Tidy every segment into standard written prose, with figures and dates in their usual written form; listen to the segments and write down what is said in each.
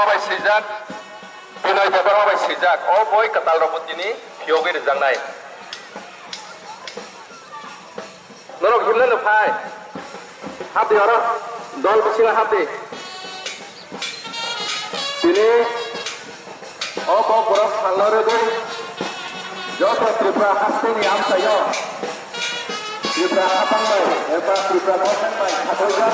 by Sizak, Pinay Pepper by Sizak, all boy Katal Robotini, Yogi the Zangnai. No, Himlan of High. Happy or Dol Bashina happy. Sini, all Bob Halorado, Jota Tripra Hastini Amsayo, Tripra Hapangai, Eva Tripra Mosanbai, Hatoja.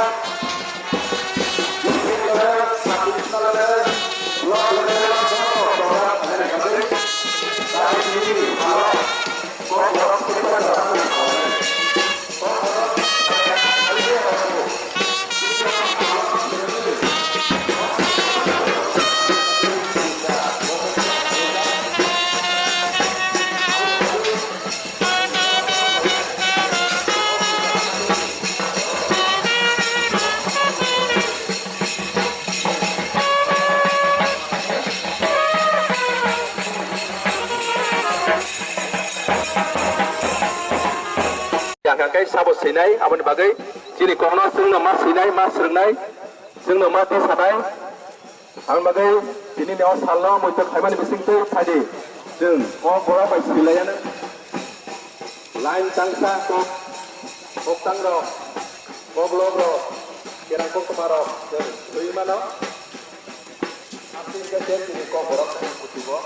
Cái sabot sinai, abon bagai, sini kono sengno mas sinai mas renai, sengno mati sadai, abon bagai, sini nyawa salah, muncul kaiman bising tu tadi, seng, oh bola by silayan, lain tangsa kok tangro, kok blogro, kira kok kemarau, seng, tu mana? Asing kerja sini kok bola putih kok.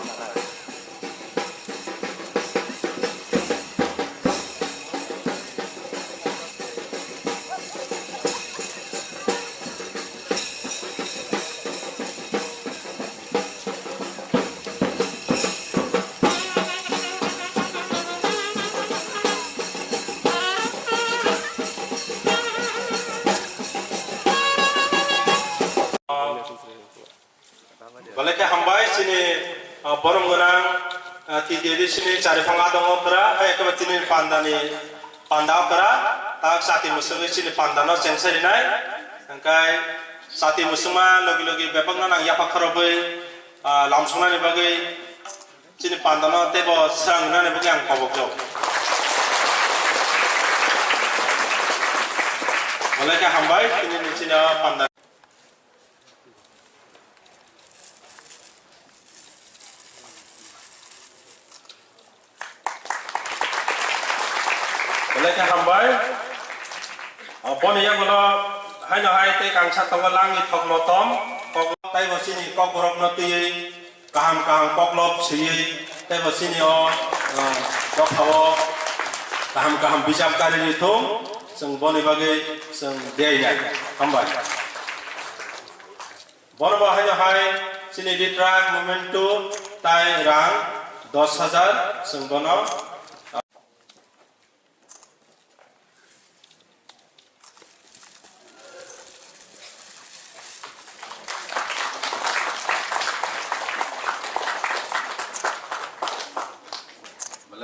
Balai hambai sini borong genang tiga di sini cari pengadong opera, kebetulan sini panda opera, tak sati musuh sini pandano sensor ini, angkai sati musuhma logi bepang nang ya pakrobe langsung nani bagi sini pandano tebo serang nani bagi yang kobok jo. Balai hambai sini panda. Balai hambai, pon yang kalau hai te kang sat tong langit kok notom, kok tai sini kok borok noti kaham koklop sini, tai sini kok hawo kaham bijak kali itu, seng boni bagai seng biaya hambai. Bon hai sini di track momentum tai rang 10,000 seng bono.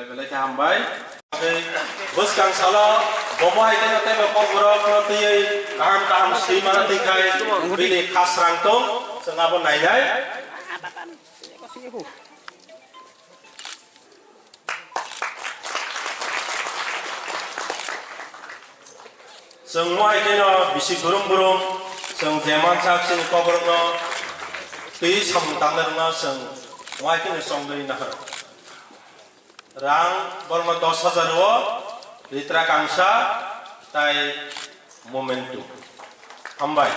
Balai hambai, bus kang salah, bomo hai tengah kok borok nanti kaham sima nanti kai, pilih khas rangtung, sengapun naik. Semua hai tengah bisi burung, seng zaman sak sini kok borok no, ti sam tangler no seng, semua hai tengah song dari nahar. Rang borma 10,000 wo litra kangsa tai momentum hambai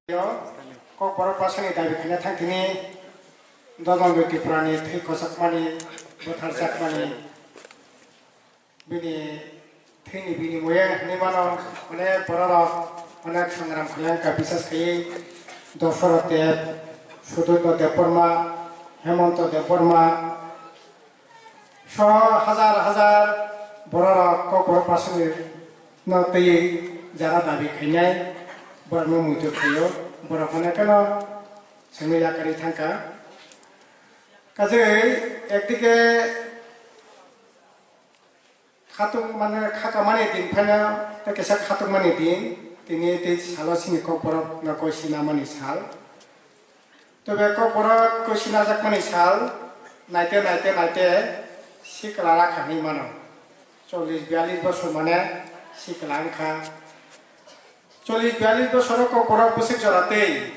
yo kok borok pasani dabi kena thangini dodong beti prani thai kosak mani bothar sak mani bini thini bini moye ni mano one porara onek sangram khuyang ka bisas kai dosoro te sudut deporma hemonto deporma হাজার বড়রা ককর পাশে নতে যারা দাবি খাইনাই বর্ম মুইতো খাইও বড়খানে কেন সেমিলাকারি থাকা কাজে একদিকে খাতুক মানে খাকা মানে দিন ফাইনা কেসা খাতুক মানে দিন তিনি সালসিনি ককর না কইসিনা মানে সাল তবে ককর কইসিনা যাক মানে সাল নাইতে Sikla kami mana, 40-42 বছর মানে sikla angka, 40-42 বছর kok kurang pusing jaratai,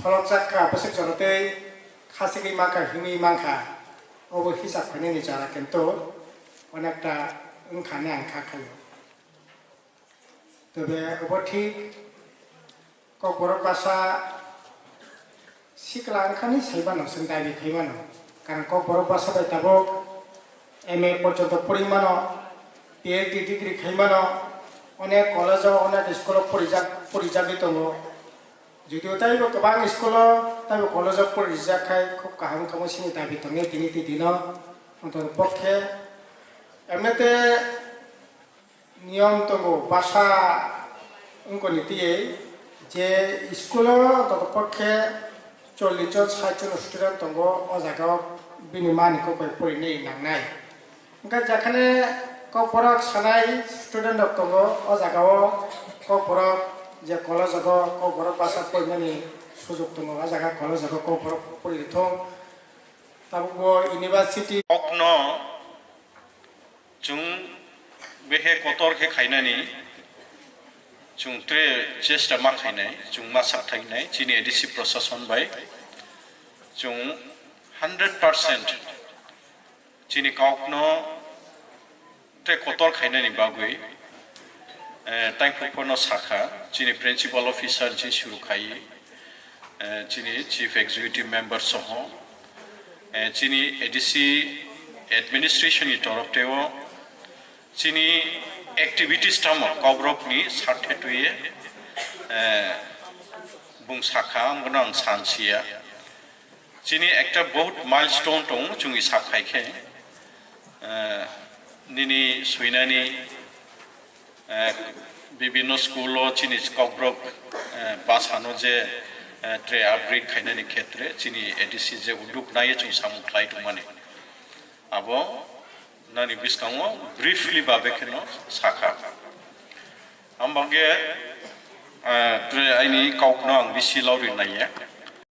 ফলক জাকা বসে জনতে খাসিকি মাখা হিমি মাখা অব হিসাব খানে যারা কিন্তু অনেকটা ওখানে আঁকা খায় তবে অব ঠিক কক ভাষা শিখলা ওখানে সাইবানো जों দাবি খাইবানো কারণ কক ভাষা বাই তাবো MA পর্যন্ত পরিমাণ PhD ডিগ্রি খাইবানো অনেক কলেজও অনেক স্কুলত পরিজাগি দङ যদিও তাইবো গোबां স্কুलाव তাইবো কলেজত পরিজাखाय খুব কাহাম কামसिनि दाबि दङ दिनै दिनाव অন্তত পক্ষে এমনিতে নিয়ম দङ ভাষা অঙ্কনীতিয়ে যে স্কুলাव অন্তত পক্ষে 40 জন 60 জন স্টুডেন্ট দङ অ জায়গাयाव বিনিমানিखौ পরিনাय लांनाय ओंखाय जेखाने ककबरक सानाय स्टुडेंट दङ अ जायगायाव ककबरक जे कलेजाव ककबरक भाषा फरायनायनि सुजुग दङ अ जायगा कलेजाव ककबरक फरायथों ताबो इउनिभार्सिटी अकनो जों बेहे कतर हे खायनानि जों त्रे चेष्टा मा खायनाय जों मा साथायनाय जिनि एडिसि प्रशासन बाय जों 100% जिनि काउकनो त्रे कतर खायनानि बागै टाइमफोरनो साखा जिनि प्रिन्सिपल अफिसार जि शुरु खायो जिनि चीफ एग्जीक्यूटिव मेंबर सह जिनि एडिसि एडमिनिस्ट्रेशननि तरफतेव जिनि एक्टिविटीज तामो कब्रकनि सार्थेतुये बुंसाखा गोनां सानसिया जिनि एकटा बहुत माइलस्टोन दं जोंनि साखायखे निनि सुइनानि विभिन्न स्कूलों जिनि कब्रक बासानो जे ट्रे अपग्रेड खायनानि क्षेत्रे जिनि एडिसि जे उद्योग नायो जों सामुख्लाय दंमाने आबो नानि बिस्काङो ब्रीफलि बाबेखेनो साखा आमबागे ट्रे आइनि काउकनो आं बिसि लावरि नायो